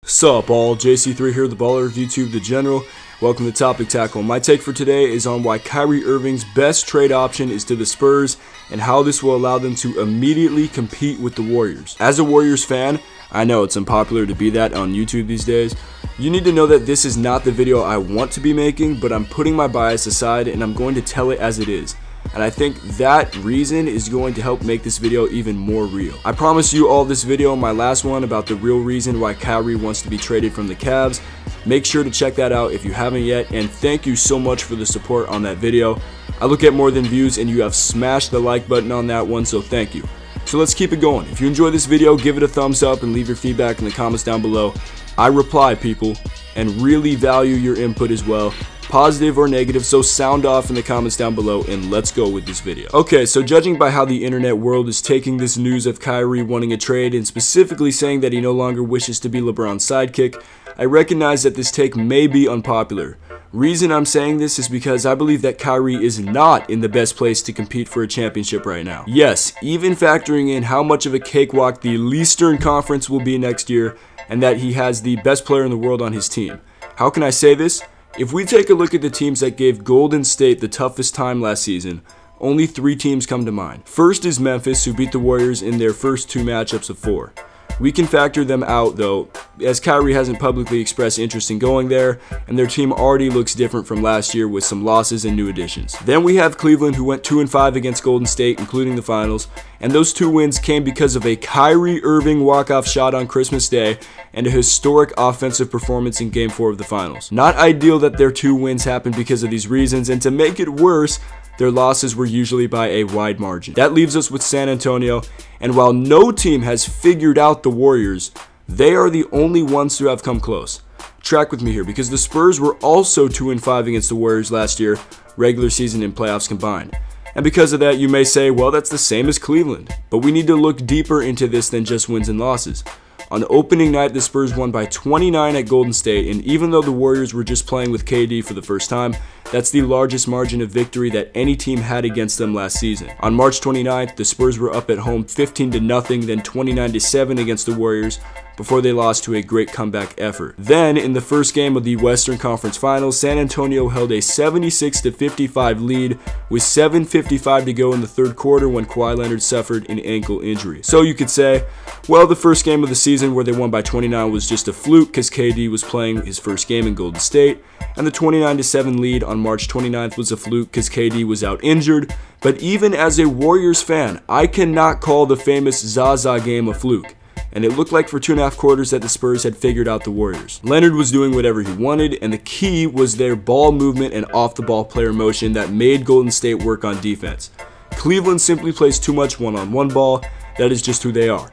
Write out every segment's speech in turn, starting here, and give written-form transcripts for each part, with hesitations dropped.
Sup all, JC3 here, the baller of YouTube, the general. Welcome to Topic Tackle. My take for today is on why Kyrie Irving's best trade option is to the Spurs and how this will allow them to immediately compete with the Warriors. As a Warriors fan, I know it's unpopular to be that on YouTube these days. You need to know that this is not the video I want to be making, but I'm putting my bias aside and I'm going to tell it as it is. And I think that reason is going to help make this video even more real. I promised you all this video in my last one about the real reason why Kyrie wants to be traded from the Cavs. Make sure to check that out if you haven't yet, and thank you so much for the support on that video. I look at more than views and you have smashed the like button on that one, so thank you. So let's keep it going. If you enjoyed this video, give it a thumbs up and leave your feedback in the comments down below. I reply, people, and really value your input as well. Positive or negative, so sound off in the comments down below and let's go with this video. Okay, so judging by how the internet world is taking this news of Kyrie wanting a trade and specifically saying that he no longer wishes to be LeBron's sidekick, I recognize that this take may be unpopular. Reason I'm saying this is because I believe that Kyrie is not in the best place to compete for a championship right now. Yes, even factoring in how much of a cakewalk the Eastern Conference will be next year and that he has the best player in the world on his team. How can I say this? If we take a look at the teams that gave Golden State the toughest time last season, only 3 teams come to mind. First is Memphis, who beat the Warriors in their first 2 matchups of 4. We can factor them out though, as Kyrie hasn't publicly expressed interest in going there, and their team already looks different from last year with some losses and new additions. Then we have Cleveland, who went 2-5 against Golden State, including the finals, and those 2 wins came because of a Kyrie Irving walk-off shot on Christmas Day and a historic offensive performance in Game 4 of the finals. Not ideal that their 2 wins happened because of these reasons, and to make it worse, their losses were usually by a wide margin. That leaves us with San Antonio, and while no team has figured out the Warriors, they are the only ones to have come close. Track with me here, because the Spurs were also 2-5 against the Warriors last year, regular season and playoffs combined. And because of that, you may say, well, that's the same as Cleveland. But we need to look deeper into this than just wins and losses. On opening night, the Spurs won by 29 at Golden State, and even though the Warriors were just playing with KD for the first time, that's the largest margin of victory that any team had against them last season. On March 29th, the Spurs were up at home 15-0, then 29-7 against the Warriors, before they lost to a great comeback effort. Then, in the first game of the Western Conference Finals, San Antonio held a 76-55 lead with 7:55 to go in the third quarter when Kawhi Leonard suffered an ankle injury. So you could say, well, the first game of the season where they won by 29 was just a fluke because KD was playing his first game in Golden State, and the 29-7 lead on March 29th was a fluke because KD was out injured. But even as a Warriors fan, I cannot call the famous Zaza game a fluke. And it looked like for 2.5 quarters that the Spurs had figured out the Warriors. Leonard was doing whatever he wanted, and the key was their ball movement and off-the-ball player motion that made Golden State work on defense. Cleveland simply plays too much one-on-one ball. That is just who they are.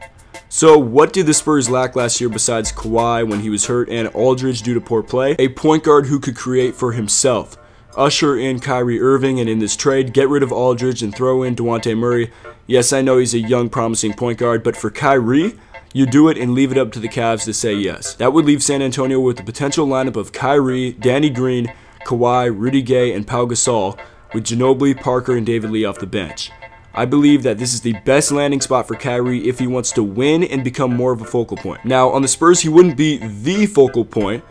So what did the Spurs lack last year besides Kawhi when he was hurt and Aldridge due to poor play? A point guard who could create for himself. Usher in Kyrie Irving, and in this trade, get rid of Aldridge and throw in DeJounte Murray. Yes, I know he's a young, promising point guard, but for Kyrie, you do it and leave it up to the Cavs to say yes. That would leave San Antonio with the potential lineup of Kyrie, Danny Green, Kawhi, Rudy Gay, and Pau Gasol, with Ginobili, Parker, and David Lee off the bench. I believe that this is the best landing spot for Kyrie if he wants to win and become more of a focal point. Now, on the Spurs, he wouldn't be the focal point,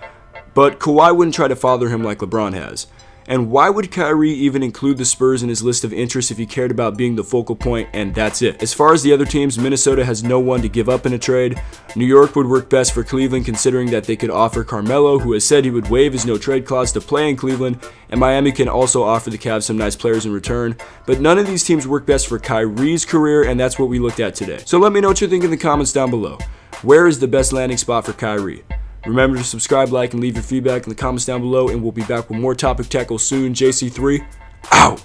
but Kawhi wouldn't try to father him like LeBron has. And why would Kyrie even include the Spurs in his list of interests if he cared about being the focal point and that's it? As far as the other teams, Minnesota has no one to give up in a trade. New York would work best for Cleveland considering that they could offer Carmelo, who has said he would waive his no-trade clause to play in Cleveland, and Miami can also offer the Cavs some nice players in return. But none of these teams work best for Kyrie's career, and that's what we looked at today. So let me know what you think in the comments down below. Where is the best landing spot for Kyrie? Remember to subscribe, like, and leave your feedback in the comments down below, and we'll be back with more Topic Tackle soon. JC3, out!